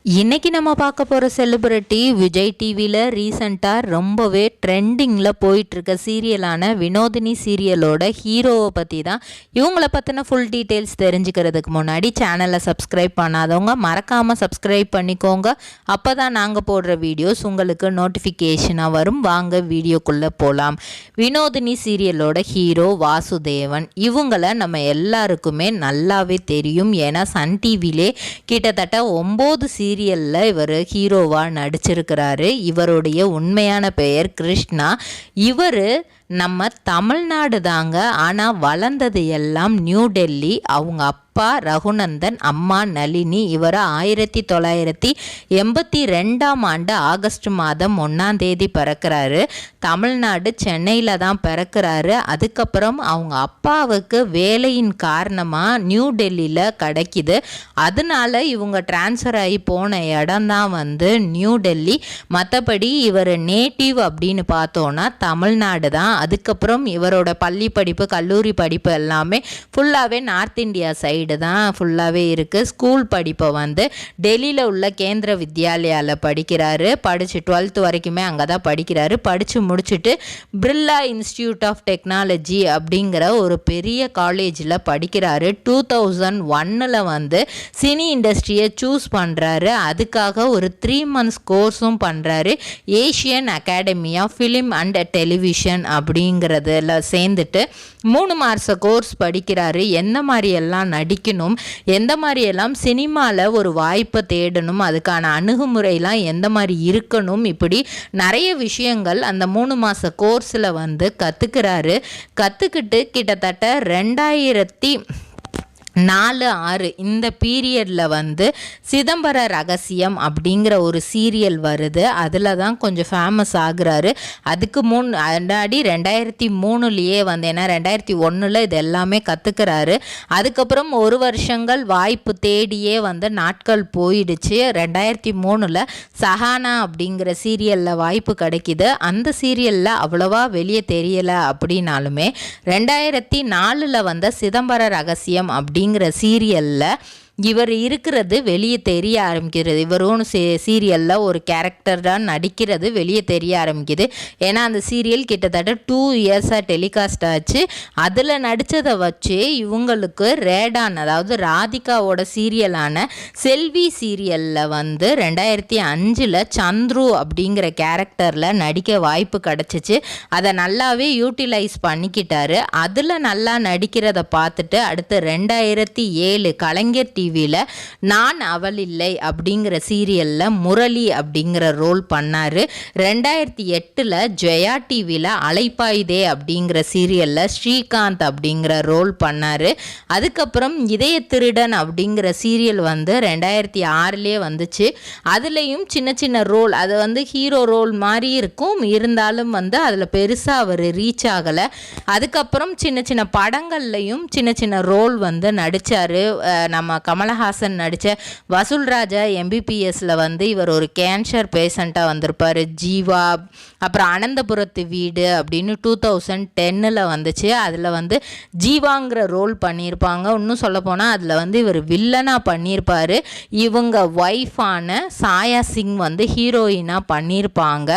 இன்னைக்கு நம்ம பார்க்க போகிற செலிபிரிட்டி விஜய் டிவியில் ரீசண்டாக ரொம்பவே ட்ரெண்டிங்கில் போயிட்டுருக்க சீரியலான வினோதினி சீரியலோட ஹீரோவை பற்றி தான். இவங்கள பற்றின ஃபுல் டீட்டெயில்ஸ் தெரிஞ்சுக்கிறதுக்கு முன்னாடி சேனலை சப்ஸ்கிரைப் பண்ணாதவங்க மறக்காமல் சப்ஸ்கிரைப் பண்ணிக்கோங்க. அப்போ தான் நாங்கள் போடுற வீடியோஸ் உங்களுக்கு நோட்டிஃபிகேஷனாக வரும். வாங்க வீடியோக்குள்ளே போகலாம். வினோதினி சீரியலோட ஹீரோ வாசுதேவன். இவங்கள நம்ம எல்லாருக்குமே நல்லாவே தெரியும். ஏன்னா சன் டிவிலே கிட்டத்தட்ட 9 சீரியலில் இவர் ஹீரோவாக நடிச்சிருக்கிறாரு. இவருடைய உண்மையான பெயர் கிருஷ்ணா. இவர் நம்ம தமிழ்நாடு தாங்க. ஆனால் வளர்ந்தது எல்லாம் நியூ டெல்லி. அவங்க அப்பா ரகுநந்தன், அம்மா நளினி. இவர் 1982 ஆகஸ்ட் மாதம் 1 பிறக்கிறாரு. தமிழ்நாடு சென்னையில் தான் பிறக்கிறாரு. அதுக்கப்புறம் அவங்க அப்பாவுக்கு வேலையின் காரணமாக நியூ டெல்லியில் கிடைக்கிது. அதனால இவங்க டிரான்ஸ்ஃபர் ஆகி போன இடம் தான் நியூ டெல்லி. மற்றபடி இவர் நேட்டிவ் அப்படின்னு பார்த்தோன்னா தமிழ்நாடு தான். அதுக்கப்புறம் இவரோட பள்ளி படிப்பு, கல்லூரி படிப்பு எல்லாமே ஃபுல்லாகவே நார்த் இந்தியா சைடு தான் ஃபுல்லாகவே இருக்குது. ஸ்கூல் படிப்பை டெல்லியில் உள்ள கேந்திர வித்யாலயாவில் படிக்கிறாரு. படித்து 12th வரைக்குமே அங்கே தான் படிக்கிறாரு. படித்து முடிச்சுட்டு பிர்லா இன்ஸ்டியூட் ஆஃப் டெக்னாலஜி அப்படிங்கிற ஒரு பெரிய காலேஜில் படிக்கிறாரு. 2001 சினி இண்டஸ்ட்ரியை சூஸ் பண்ணுறாரு. அதுக்காக ஒரு 3 months கோர்ஸும் பண்ணுறாரு. Asian Academy of Film and Television அப்படிங்கிறதுல சேர்ந்துட்டு 3 மாத கோர்ஸ் படிக்கிறாரு. எந்த மாதிரியெல்லாம் நடிக்கணும், எந்த மாதிரியெல்லாம் சினிமாவில் ஒரு வாய்ப்பை தேடணும், அதுக்கான அணுகுமுறையெல்லாம் எந்த மாதிரி இருக்கணும், இப்படி நிறைய விஷயங்கள் அந்த 3 மாத கோர்ஸில் கற்றுக்கிறாரு. கற்றுக்கிட்டு கிட்டத்தட்ட 2004-06 இந்த பீரியடில் சிதம்பர ரகசியம் அப்படிங்கிற ஒரு சீரியல் வருது. அதில் தான் கொஞ்சம் ஃபேமஸ் ஆகுறாரு. அதுக்கு முன்னாடி 2003 ஏன்னா 2001 இது எல்லாமே கற்றுக்கிறாரு. அதுக்கப்புறம் 1 வருஷங்கள் வாய்ப்பு தேடியே நாட்கள் போயிடுச்சு. 2003 சஹானா அப்படிங்கிற சீரியலில் வாய்ப்பு கிடைக்கிது. அந்த சீரியலில் அவ்வளோவா வெளியே தெரியலை அப்படின்னாலுமே 2004 சிதம்பர ரகசியம் அப்படிங்கிற சீரியலில் இவர் இருக்கிறது வெளியே தெரிய ஆரம்பிக்கிறது. இவரும் சீரியலில் ஒரு கேரக்டர் தான் நடிக்கிறது வெளியே தெரிய ஆரம்பிக்குது. ஏன்னா அந்த சீரியல் கிட்டத்தட்ட 2 years டெலிகாஸ்ட் ஆச்சு. அதில் நடித்ததை வச்சு இவங்களுக்கு ரேடான், அதாவது ராதிகாவோட சீரியலான செல்வி சீரியலில் 2005 சந்துரு அப்படிங்கிற கேரக்டரில் நடிக்க வாய்ப்பு கிடச்சிச்சு. அதை நல்லாவே யூட்டிலைஸ் பண்ணிக்கிட்டாரு. அதில் நல்லா நடிக்கிறத பார்த்துட்டு அடுத்து 2007 கலைஞர் டிவியில் நான் அவள் இல்லை அப்படிங்கிற சீரியலில் முரளி அப்படிங்கிற ரோல் பண்ணார். 2008 ஜெயா டிவியில் அலைப்பாயுதே அப்படிங்கிற சீரியலில் ஸ்ரீகாந்த் அப்படிங்கிற ரோல் பண்ணார். அதுக்கப்புறம் இதய திருடன் அப்படிங்கிற சீரியல் 2006 வந்துச்சு. அதுலேயும் சின்ன சின்ன ரோல், அது ஹீரோ ரோல் மாதிரி இருக்கும், இருந்தாலும் அதில் பெருசாக அவர் ரீச் ஆகலை. அதுக்கப்புறம் சின்ன சின்ன படங்கள்லையும் சின்ன சின்ன ரோல் நடித்தார். நம்ம கமலஹாசன் நடித்த வசூல் ராஜா MBBSல இவர் ஒரு கேன்சர் பேஷண்ட்டாக வந்திருப்பார். ஜீவா, அப்புறம் அனந்தபுரத்து வீடு அப்படின்னு 2010 வந்துச்சு. அதில் ஜீவாங்கிற ரோல் பண்ணியிருப்பாங்க. இன்னும் சொல்லப்போனால் அதில் இவர் வில்லனாக பண்ணியிருப்பார். இவங்க ஒய்ஃபான சாயா சிங் ஹீரோயினாக பண்ணியிருப்பாங்க.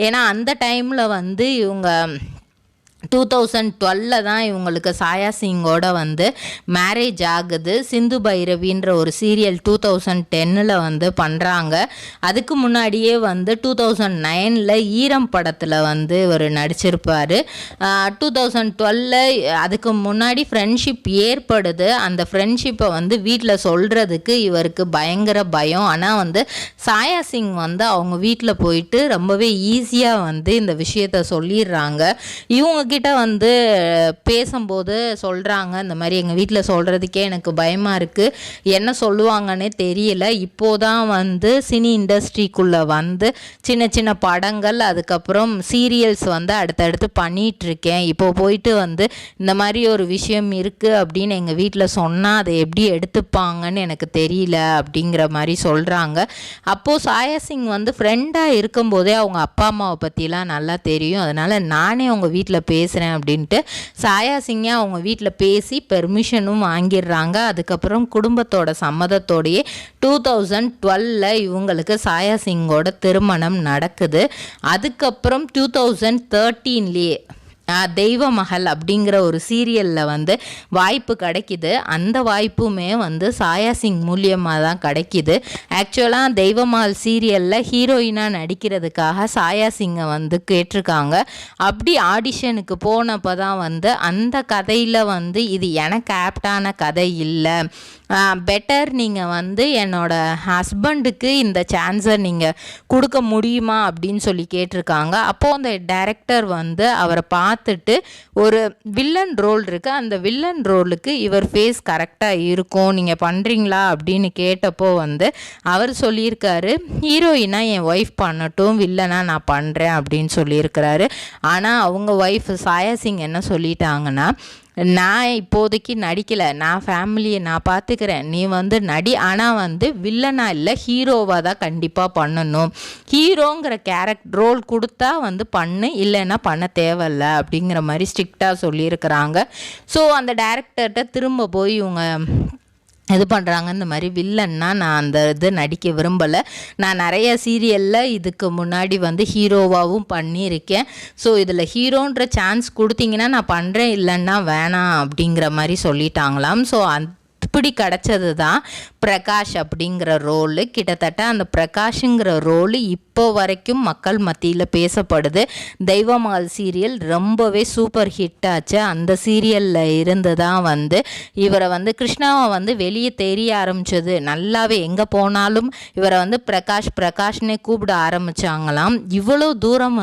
ஏன்னா அந்த டைமில் இவங்க 2012 தான் இவங்களுக்கு சாயா சிங்கோட மேரேஜ் ஆகுது. சிந்து பைரவின்ற ஒரு சீரியல் 2010 பண்ணுறாங்க. அதுக்கு முன்னாடியே 2009 ஈரம் படத்தில் இவர் நடிச்சிருப்பார். 2012 அதுக்கு முன்னாடி ஃப்ரெண்ட்ஷிப் ஏற்படுது. அந்த ஃப்ரெண்ட்ஷிப்பை வீட்டில் சொல்கிறதுக்கு இவருக்கு பயங்கர பயம். ஆனால் சாயா சிங் அவங்க வீட்டில் போயிட்டு ரொம்பவே ஈஸியாக இந்த விஷயத்த சொல்லிடுறாங்க. இவங்க கிட்ட பேசும்போது சொல்கிறாங்க, இந்த மாதிரி எங்கள் வீட்டில் சொல்கிறதுக்கே எனக்கு பயமாக இருக்குது, என்ன சொல்லுவாங்கன்னே தெரியல. இப்போதான் சினி இண்டஸ்ட்ரிக்குள்ளே சின்ன சின்ன படங்கள், அதுக்கப்புறம் சீரியல்ஸ் அடுத்தடுத்து பண்ணிகிட்ருக்கேன். இப்போ போயிட்டு இந்த மாதிரி ஒரு விஷயம் இருக்குது அப்படின்னு எங்கள் வீட்டில் சொன்னால் அதை எப்படி எடுத்துப்பாங்கன்னு எனக்கு தெரியல அப்படிங்கிற மாதிரி சொல்கிறாங்க. அப்போது சாயா சிங் ஃப்ரெண்டாக இருக்கும்போதே அவங்க அப்பா அம்மாவை பற்றிலாம் நல்லா தெரியும். அதனால் நானே அவங்க வீட்டில் பேசுகிறேன் அப்படின்ட்டு சாயா சிங்கை அவங்க வீட்டில் பேசி பெர்மிஷனும் வாங்கிடுறாங்க. அதுக்கப்புறம் குடும்பத்தோட சம்மதத்தோடையே 2012 இவங்களுக்கு சாயா சிங்கோட திருமணம் நடக்குது. அதுக்கப்புறம் 2013 தெய்வ மகள் அப்படிங்கிற ஒரு சீரியலில் வாய்ப்பு கிடைக்கிது. அந்த வாய்ப்புமே சாயா சிங் மூலியமாக தான் கிடைக்கிது. ஆக்சுவலாக தெய்வ மகள் சீரியலில் ஹீரோயினாக நடிக்கிறதுக்காக சாயா சிங்கை கேட்டிருக்காங்க. அப்படி ஆடிஷனுக்கு போனப்போ தான் அந்த கதையில் இது எனக்கு ஆப்டான கதை இல்லை, பெட்டர் நீங்கள் என்னோட ஹஸ்பண்டுக்கு இந்த சான்ஸை நீங்கள் கொடுக்க முடியுமா அப்படின்னு சொல்லி கேட்டிருக்காங்க. அப்போது அந்த டைரக்டர் அவரை பார்த்துட்டு ஒரு வில்லன் ரோல் இருக்குது, அந்த வில்லன் ரோலுக்கு இவர் ஃபேஸ் கரெக்டாக இருக்கும், நீங்கள் பண்ணுறீங்களா அப்படின்னு கேட்டப்போ அவர் சொல்லியிருக்காரு, ஹீரோயினா என் ஒய்ஃப் பண்ணட்டும், வில்லனா நான் பண்ணுறேன் அப்படின்னு சொல்லியிருக்கிறாரு. ஆனால் அவங்க ஒய்ஃப் சாயா சிங் என்ன சொல்லிட்டாங்கன்னா, நான் இப்போதைக்கு நடிக்கலை, நான் ஃபேமிலியை நான் பார்த்துக்கிறேன், நீ நடி, ஆனால் வில்லனா இல்லை ஹீரோவாக தான் கண்டிப்பாக பண்ணணும், ஹீரோங்கிற ரோல் கொடுத்தா பண்ணு, இல்லைன்னா பண்ண தேவையில்லை அப்படிங்கிற மாதிரி ஸ்ட்ரிக்டாக சொல்லியிருக்கிறாங்க. ஸோ அந்த டைரக்டர்கிட்ட திரும்ப போய் இவங்க இது பண்ணுறாங்க, இந்த மாதிரி வில்லன்னா நான் அந்த நடிக்க விரும்பலை, நான் நிறைய சீரியலில் இதுக்கு முன்னாடி ஹீரோவாகவும் பண்ணியிருக்கேன், ஸோ இதில் ஹீரோன்ற சான்ஸ் கொடுத்தீங்கன்னா நான் பண்ணுறேன், இல்லைன்னா வேணாம் அப்படிங்கிற மாதிரி சொல்லிட்டாங்களாம். ஸோ இப்படி கிடச்சது தான் பிரகாஷ் அப்படிங்கிற ரோலு. கிட்டத்தட்ட அந்த பிரகாஷுங்கிற ரோலு இப்போ வரைக்கும் மக்கள் மத்தியில் பேசப்படுது. தெய்வ மகள் சீரியல் ரொம்பவே சூப்பர் ஹிட் ஆச்சு. அந்த சீரியலில் இருந்து தான் இவரை கிருஷ்ணாவை வெளியே தெரிய ஆரம்பித்தது. நல்லாவே எங்கே போனாலும் இவரை பிரகாஷ்னே கூப்பிட ஆரம்பித்தாங்களாம். இவ்வளோ தூரம்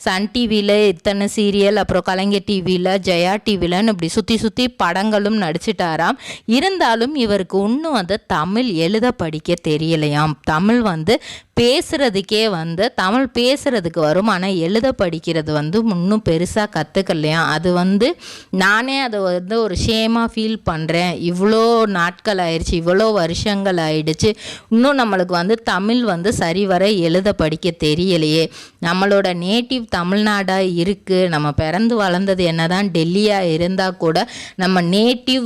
சன் டிவியில் இத்தனை சீரியல், அப்புறம் கலைஞர் டிவியில், ஜெயா டிவிலன்னு இப்படி சுற்றி சுற்றி படங்களும் நடிச்சிட்டாராம். இருந்தாலும் இவருக்கு இன்னும் தமிழ் எழுத படிக்க தெரியலையாம். தமிழ் பேசுகிறதுக்கே தமிழ் பேசுகிறதுக்கு வரும், ஆனால் எழுத படிக்கிறது இன்னும் பெருசாக கற்றுக்கலையாம். அது நானே அதை ஒரு ஷேமாக ஃபீல் பண்ணுறேன். இவ்வளோ நாட்கள் ஆயிடுச்சு, இவ்வளோ வருஷங்கள் ஆயிடுச்சு, இன்னும் நம்மளுக்கு தமிழ் சரிவர எழுத படிக்க தெரியலையே. நம்மளோட நேட்டிவ் தமிழ்நாடாக இருக்குது, நம்ம பிறந்து வளர்ந்தது என்னதான் டெல்லியாக இருந்தால் கூட நம்ம நேட்டிவ்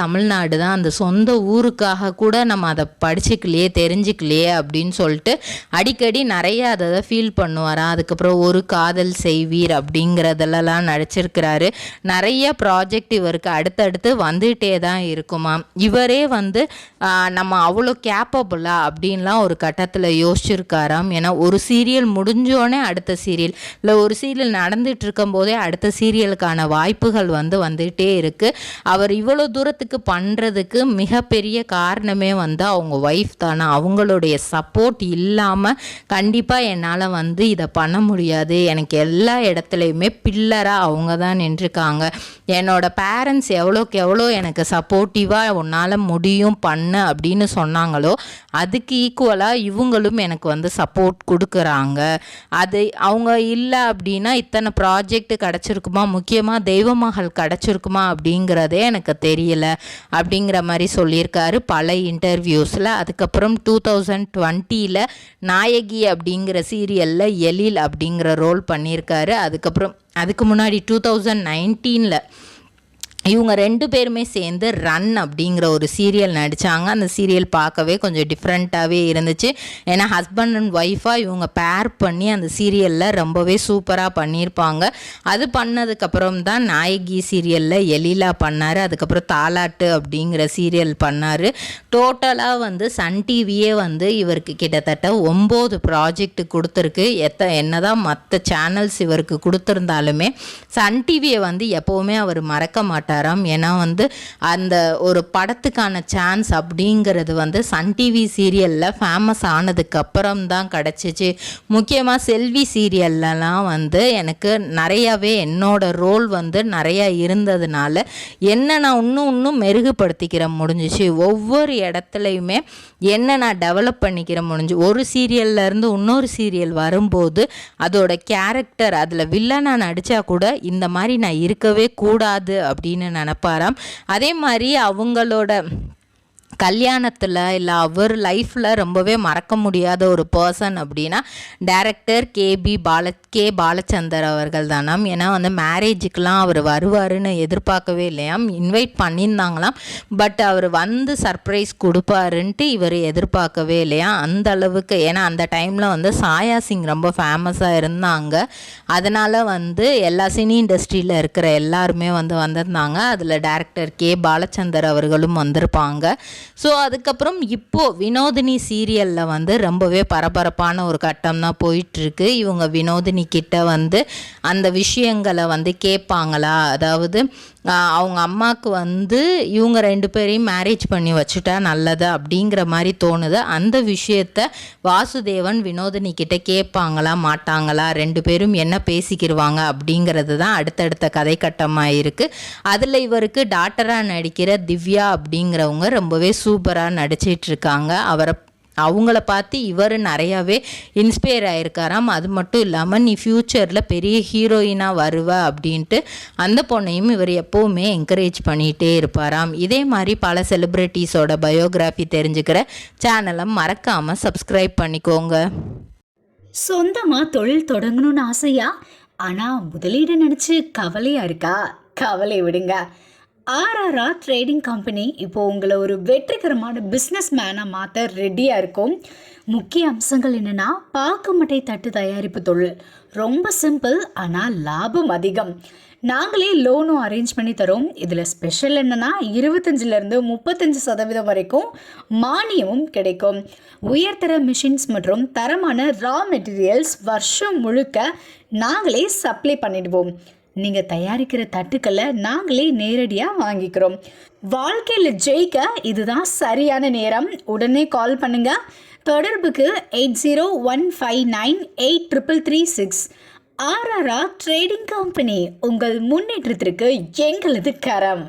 தமிழ்நாடு தான், அந்த சொந்த ஊருக்காக கூட நம்ம அதை படிச்சுக்கலையே தெரிஞ்சுக்கலையே அப்படின்னு சொல்லிட்டு அடிக்கடி நிறைய அதை ஃபீல் பண்ணுவாராம். அதுக்கப்புறம் ஒரு காதல் செய்வீர் அப்படிங்கிறதெல்லாம் நடிச்சிருக்கிறாரு. நிறைய ப்ராஜெக்ட் இவருக்கு அடுத்தடுத்து வந்துகிட்டே தான் இருக்குமா. இவரே நம்ம அவ்வளோ கேப்பபிளா அப்படின்லாம் ஒரு கட்டத்தில் யோசிச்சிருக்காராம். ஏன்னா ஒரு சீரியல் முடிஞ்சோடனே அடுத்த சீரியல், இல்லை ஒரு சீரியல் நடந்துட்டு இருக்கும் போதே அடுத்த சீரியலுக்கான வாய்ப்புகள் வந்துகிட்டே இருக்குது. அவர் இவ்வளோ தூரத்துக்கு பண்ணுறதுக்கு மிகப்பெரிய காரணமே அவங்க ஒய்ஃப் தானே. அவங்களுடைய சப்போர்ட் இல்லாமல் கண்டிப்பாக என்னால் இதை பண்ண முடியாது. எனக்கு எல்லா இடத்துலையுமே பில்லராக அவங்க தான் நின்றுருக்காங்க. என்னோட பேரண்ட்ஸ் எவ்வளோக்கு எவ்வளோ எனக்கு சப்போர்ட்டிவாக உன்னால் முடியும் பண்ணு அப்படின்னு சொன்னாங்களோ அதுக்கு ஈக்குவலாக இவங்களும் எனக்கு சப்போர்ட் கொடுக்குறாங்க. அது அவங்க இல்லை அப்படின்னா இத்தனை ப்ராஜெக்ட் கிடச்சிருக்குமா, முக்கியமாக தெய்வ மகள் கிடச்சிருக்குமா அப்படிங்கிறதே எனக்கு தெரியல அப்படிங்கிற மாதிரி சொல்லியிருக்காரு பல இன்டர்வியூஸில். அதுக்கப்புறம் 2020 நாயகி அப்படிங்கிற சீரியலில் எழில் அப்படிங்கிற ரோல் பண்ணியிருக்காரு. அதுக்கப்புறம் அதுக்கு முன்னாடி 2019 இவங்க 2 பேருமே சேர்ந்து ரன் அப்படிங்கிற ஒரு சீரியல் நடித்தாங்க. அந்த சீரியல் பார்க்கவே கொஞ்சம் டிஃப்ரெண்ட்டாகவே இருந்துச்சு. ஏன்னா ஹஸ்பண்ட் அண்ட் ஒய்ஃபாக இவங்க பேர் பண்ணி அந்த சீரியலில் ரொம்பவே சூப்பராக பண்ணியிருப்பாங்க. அது பண்ணதுக்கப்புறம் தான் நாயகி சீரியலில் எழிலா பண்ணார். அதுக்கப்புறம் தாலாட்டு அப்படிங்கிற சீரியல் பண்ணார். டோட்டலாக சன் டிவியே இவருக்கு கிட்டத்தட்ட 9 ப்ராஜெக்ட் கொடுத்துருக்கு. என்னதான் மற்ற சேனல்ஸ் இவருக்கு கொடுத்துருந்தாலுமே சன் டிவியை எப்போவுமே அவர் மறக்க மாட்டார். ஏன்னா அந்த ஒரு படத்துக்கான சான்ஸ் அப்படிங்கிறது சன் டிவி சீரியலில் ஃபேமஸ் ஆனதுக்கு அப்புறம் தான் கிடச்சிச்சு. முக்கியமாக செல்வி சீரியல்லாம் எனக்கு நிறையாவே என்னோட ரோல் நிறையா இருந்ததுனால என்ன நான் இன்னும் மெருகுபடுத்திக்கிற முடிஞ்சிச்சு. ஒவ்வொரு இடத்துலையுமே என்ன நான் டெவலப் பண்ணிக்கிற முடிஞ்சு. ஒரு சீரியல்லேருந்து இன்னொரு சீரியல் வரும்போது அதோட கேரக்டர் அதில் வில்லனாக நடித்தா கூட இந்த மாதிரி நான் இருக்கவே கூடாது அப்படின்னு நினைப்பாராம். அதே மாதிரி அவங்களோட கல்யாணத்தில் இல்லை அவர் லைஃப்பில் ரொம்பவே மறக்க முடியாத ஒரு பர்சன் அப்படின்னா டைரக்டர் கேபி கே பாலச்சந்தர் அவர்கள் தானாம். ஏன்னா வந்து மேரேஜுக்கெலாம் அவர் வருவாருன்னு எதிர்பார்க்கவே இல்லையாம். இன்வைட் பண்ணியிருந்தாங்களாம், பட் அவர் வந்து சர்ப்ரைஸ் கொடுப்பாருன்ட்டு இவர் எதிர்பார்க்கவே இல்லையா அந்த அளவுக்கு. ஏன்னா அந்த டைமில் வந்து சாயா சிங் ரொம்ப ஃபேமஸாக இருந்தாங்க. அதனால் வந்து எல்லா சினி இண்டஸ்ட்ரியில் இருக்கிற எல்லாருமே வந்து வந்திருந்தாங்க. அதில் டைரக்டர் கே பாலச்சந்தர் அவர்களும் வந்திருப்பாங்க. ஸோ அதுக்கப்புறம் இப்போது வினோதினி சீரியலில் வந்து ரொம்பவே பரபரப்பான ஒரு கட்டம் தான் போயிட்டுருக்கு. இவங்க வினோதினி கிட்ட வந்து அந்த விஷயங்களை வந்து கேட்பாங்களா, அதாவது அவங்க அம்மாவுக்கு வந்து இவங்க 2 பேரையும் மேரேஜ் பண்ணி வச்சுட்டா நல்லது அப்படிங்கிற மாதிரி தோணுது. அந்த விஷயத்த வாசுதேவன் வினோதினி கிட்ட கேட்பாங்களா மாட்டாங்களா, 2 பேரும் என்ன பேசிக்கிடுவாங்க அப்படிங்கிறது தான் அடுத்தடுத்த கதை கட்டமாக இருக்குது. அதில் இவருக்கு டாக்டராக நடிக்கிற திவ்யா அப்படிங்கிறவங்க ரொம்பவே சூப்பராக நடிச்சிட்ருக்காங்க. அவங்கள பார்த்து இவர் நிறையாவே இன்ஸ்பயர் ஆகிருக்காராம். அது மட்டும் இல்லாமல் நீ ஃப்யூச்சரில் பெரிய ஹீரோயினாக வருவ அப்படின்ட்டு அந்த பொண்ணையும் இவர் எப்போவுமே என்கரேஜ் பண்ணிகிட்டே இருப்பாராம். இதே மாதிரி பல செலிப்ரிட்டிஸோட பயோகிராஃபி தெரிஞ்சுக்கிற சேனலை மறக்காமல் சப்ஸ்கிரைப் பண்ணிக்கோங்க. சொந்தமாக தொழில் தொடங்கணும்னு ஆசையா, ஆனால் முதலீடு நினச்சி கவலையாக இருக்கா? கவலை விடுங்க. ஆர்ஆர்ஆர் ட்ரேடிங் கம்பெனி இப்போது உங்களை ஒரு வெற்றிகரமான பிஸ்னஸ் மேனாக மாற்ற ரெடியாக இருக்கும். முக்கிய அம்சங்கள் என்னென்னா, பாக்குமட்டை தட்டு தயாரிப்பு தொழில் ரொம்ப சிம்பிள், ஆனால் லாபம் அதிகம். நாங்களே லோனும் அரேஞ்ச் பண்ணி தரோம். இதில் ஸ்பெஷல் என்னென்னா 25% 35% வரைக்கும் மானியமும் கிடைக்கும். உயர்தர மிஷின்ஸ் மற்றும் தரமான ரா மெட்டீரியல்ஸ் வருஷம் முழுக்க நாங்களே சப்ளை பண்ணிடுவோம். நீங்கள் தயாரிக்கிற தட்டுக்களை நாங்களே நேரடியாக வாங்கிக்கிறோம். வாழ்க்கையில் ஜெயிக்க இதுதான் சரியான நேரம். உடனே கால் பண்ணுங்கள். தொடர்புக்கு 8015983336. ஆர்ஆர்ஆர் ட்ரேடிங் கம்பெனி, உங்கள் முன்னேற்றத்திற்கு எங்களது கரம்.